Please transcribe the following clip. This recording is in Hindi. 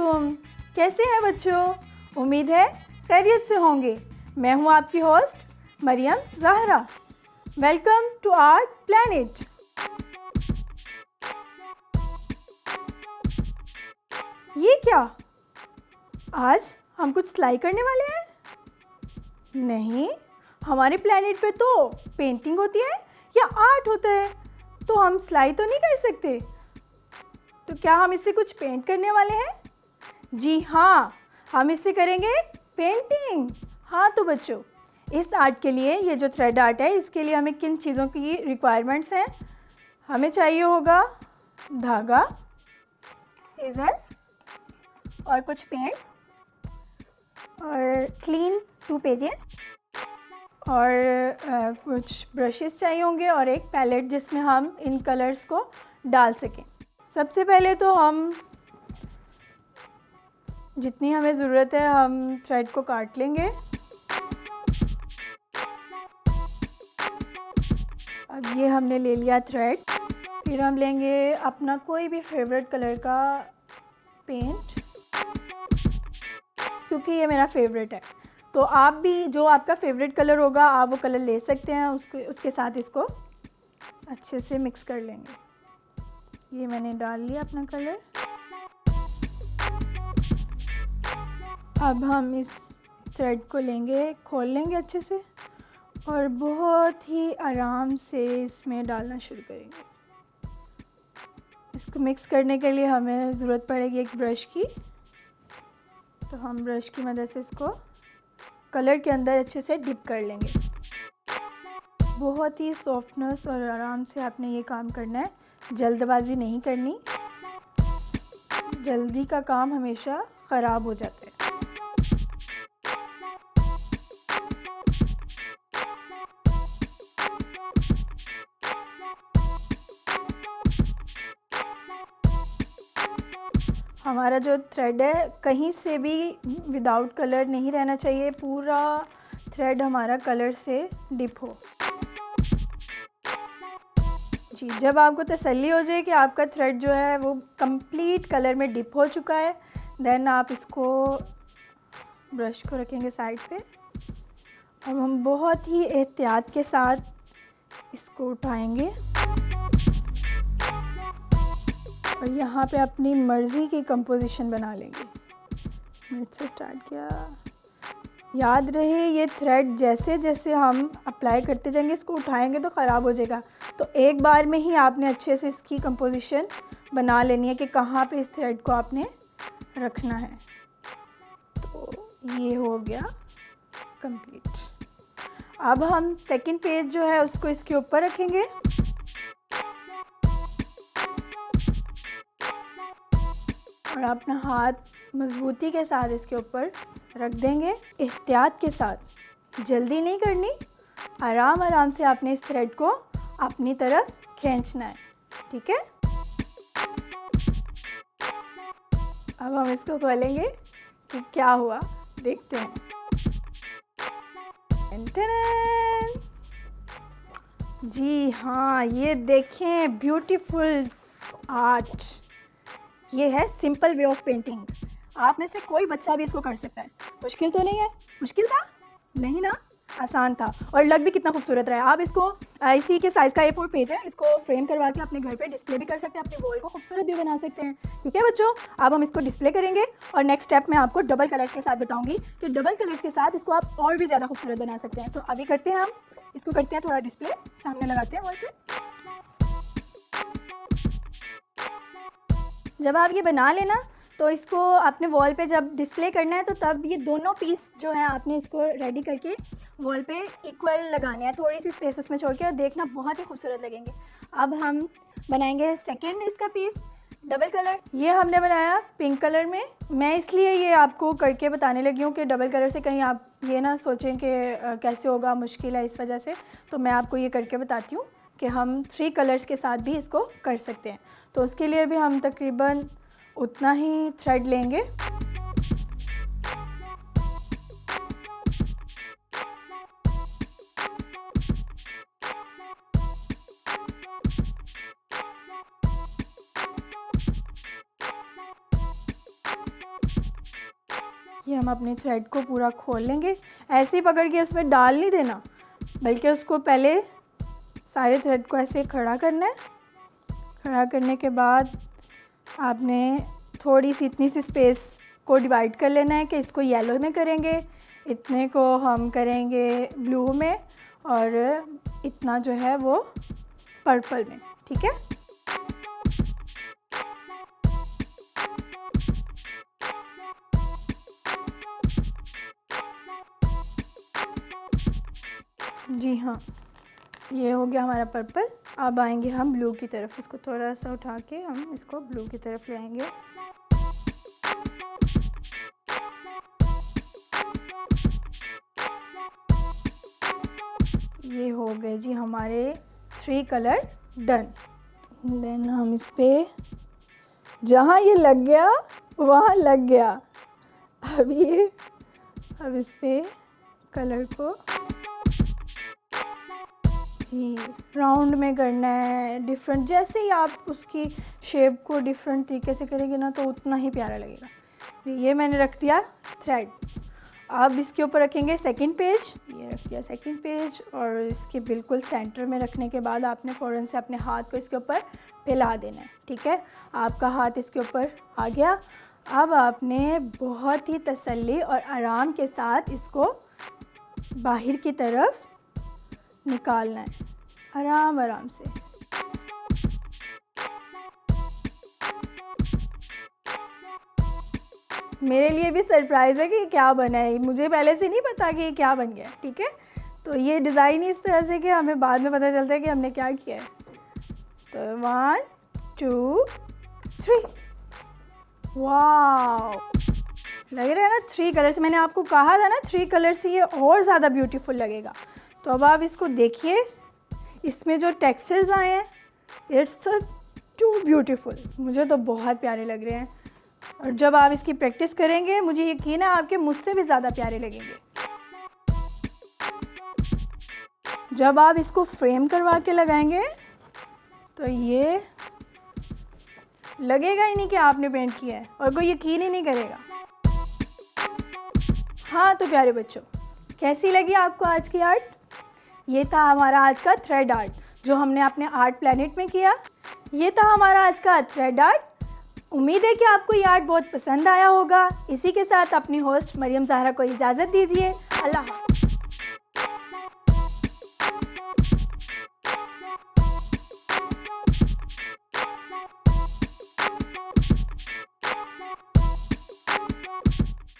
वालेकुम। कैसे हैं बच्चों? उम्मीद है खैरियत से होंगे। मैं हूं आपकी host Mariam Zahra. Welcome to our planet. ये क्या? आज हम कुछ सिलाई करने वाले हैं? नहीं, हमारे प्लैनेट पे तो पेंटिंग होती है या आर्ट होता है, तो हम सिलाई तो नहीं कर सकते। तो क्या हम इससे कुछ पेंट करने वाले हैं? जी हाँ, हम इससे करेंगे पेंटिंग। हाँ तो बच्चों, इस आर्ट के लिए ये जो थ्रेड आर्ट है, इसके लिए हमें किन चीज़ों की रिक्वायरमेंट्स हैं? हमें चाहिए होगा धागा, सीज़र और कुछ पेंट्स और क्लीन 2 पेजेस और कुछ ब्रशेस चाहिए होंगे और एक पैलेट जिसमें हम इन कलर्स को डाल सकें। सबसे पहले तो हम जितनी हमें ज़रूरत है हम थ्रेड को काट लेंगे। अब ये हमने ले लिया थ्रेड। फिर हम लेंगे अपना कोई भी फेवरेट कलर का पेंट, क्योंकि ये मेरा फेवरेट है। तो आप भी जो आपका फेवरेट कलर होगा आप वो कलर ले सकते हैं। उसके साथ इसको अच्छे से मिक्स कर लेंगे। ये मैंने डाल लिया अपना कलर। अब हम इस थ्रेड को लेंगे, खोल लेंगे अच्छे से और बहुत ही आराम से इसमें डालना शुरू करेंगे। इसको मिक्स करने के लिए हमें ज़रूरत पड़ेगी एक ब्रश की। तो हम ब्रश की मदद से इसको कलर के अंदर अच्छे से डिप कर लेंगे। बहुत ही सॉफ्टनेस और आराम से आपने ये काम करना है, जल्दबाजी नहीं करनी। जल्दी का काम हमेशा ख़राब हो जाता है। हमारा जो थ्रेड है कहीं से भी विदाउट कलर नहीं रहना चाहिए। पूरा थ्रेड हमारा कलर से डिप हो। जी, जब आपको तसल्ली हो जाए कि आपका थ्रेड जो है वो कंप्लीट कलर में डिप हो चुका है, देन आप इसको ब्रश को रखेंगे साइड पे। अब हम बहुत ही एहतियात के साथ इसको उठाएंगे और यहाँ पे अपनी मर्ज़ी की कंपोजिशन बना लेंगे। मिड से स्टार्ट किया। याद रहे ये थ्रेड जैसे जैसे हम अप्लाई करते जाएंगे, इसको उठाएंगे तो ख़राब हो जाएगा। तो एक बार में ही आपने अच्छे से इसकी कंपोजिशन बना लेनी है कि कहाँ पे इस थ्रेड को आपने रखना है। तो ये हो गया कंप्लीट। अब हम सेकंड पेज जो है उसको इसके ऊपर रखेंगे और अपना हाथ मज़बूती के साथ इसके ऊपर रख देंगे। एहतियात के साथ, जल्दी नहीं करनी, आराम आराम से आपने इस थ्रेड को अपनी तरफ खींचना है। ठीक है? अब हम इसको खोलेंगे कि क्या हुआ, देखते हैं। जी हाँ, ये देखें, ब्यूटीफुल आर्ट। ये है सिंपल वे ऑफ पेंटिंग। आप में से कोई बच्चा भी इसको कर सकता है। मुश्किल तो नहीं है? मुश्किल था? नहीं ना, आसान था और लग भी कितना खूबसूरत रहा है। आप इसको इसी के साइज़ का A4 पेज है, इसको फ्रेम करवा के अपने घर पे डिस्प्ले भी कर सकते हैं, अपने वॉल को खूबसूरत भी बना सकते हैं। ठीक है बच्चों, अब हम इसको डिस्प्ले करेंगे और नेक्स्ट स्टेप में आपको डबल कलर्स के साथ बताऊँगी कि डबल कलर्स के साथ इसको आप और भी ज़्यादा खूबसूरत बना सकते हैं। तो अभी करते हैं, हम इसको करते हैं थोड़ा डिस्प्ले, सामने लगाते हैं वॉल पे। जब आप ये बना लेना तो इसको आपने वॉल पे जब डिस्प्ले करना है तो तब ये दोनों पीस जो है आपने इसको रेडी करके वॉल पे इक्वल लगाने हैं, थोड़ी सी स्पेस उसमें छोड़ के, और देखना बहुत ही खूबसूरत लगेंगे। अब हम बनाएंगे सेकंड इसका पीस, डबल कलर। ये हमने बनाया पिंक कलर में। मैं इसलिए ये आपको करके बताने लगी हूँ कि डबल कलर से कहीं आप ये ना सोचें कि कैसे होगा, मुश्किल है, इस वजह से तो मैं आपको ये करके बताती हूँ कि हम 3 कलर्स के साथ भी इसको कर सकते हैं। तो उसके लिए भी हम तकरीबन उतना ही थ्रेड लेंगे। ये हम अपने थ्रेड को पूरा खोल लेंगे। ऐसे ही पकड़ के उसमें डाल नहीं देना, बल्कि उसको पहले सारे थ्रेड को ऐसे खड़ा करना है। खड़ा करने के बाद आपने थोड़ी सी इतनी सी स्पेस को डिवाइड कर लेना है कि इसको येलो में करेंगे, इतने को हम करेंगे ब्लू में और इतना जो है वो पर्पल में। ठीक है, जी हाँ, ये हो गया हमारा पर्पल। अब आएंगे हम ब्लू की तरफ, इसको थोड़ा सा उठा के हम इसको ब्लू की तरफ ले आएंगे। ये हो गए जी हमारे 3 कलर डन। देन हम इस पे जहाँ ये लग गया वहाँ लग गया। अब इस पे कलर को जी राउंड में करना है, डिफरेंट। जैसे ही आप उसकी शेप को डिफरेंट तरीके से करेंगे ना तो उतना ही प्यारा लगेगा जी। ये मैंने रख दिया थ्रेड। अब इसके ऊपर रखेंगे सेकंड पेज। ये रख दिया सेकंड पेज और इसके बिल्कुल सेंटर में रखने के बाद आपने फ़ौरन से अपने हाथ को इसके ऊपर फैला देना है। ठीक है, आपका हाथ इसके ऊपर आ गया। अब आपने बहुत ही तसल्ली और आराम के साथ इसको बाहर की तरफ निकालना है, आराम आराम से। मेरे लिए भी सरप्राइज़ है कि क्या बना है, मुझे पहले से नहीं पता कि क्या बन गया। ठीक है, तो ये डिज़ाइन इस तरह से कि हमें बाद में पता चलता है कि हमने क्या किया है। तो 1 2 3, वाह, लग रहा है ना 3 कलर्स। मैंने आपको कहा था ना 3 कलर से ये और ज़्यादा ब्यूटीफुल लगेगा। तो अब आप इसको देखिए, इसमें जो टेक्सचर्स आए हैं, इट्स टू ब्यूटीफुल। मुझे तो बहुत प्यारे लग रहे हैं और जब आप इसकी प्रैक्टिस करेंगे मुझे यकीन है आपके मुझसे भी ज़्यादा प्यारे लगेंगे। जब आप इसको फ्रेम करवा के लगाएंगे तो ये लगेगा ही नहीं कि आपने पेंट किया है और कोई यकीन ही नहीं करेगा। हाँ तो प्यारे बच्चों, कैसी लगी आपको आज की आर्ट? ये था हमारा आज का थ्रेड आर्ट जो हमने अपने आर्ट प्लैनेट में किया। ये था हमारा आज का थ्रेड आर्ट। उम्मीद है कि आपको ये आर्ट बहुत पसंद आया होगा। इसी के साथ अपनी होस्ट मरियम ज़हरा को इजाज़त दीजिए। अल्लाह हाफ़िज़।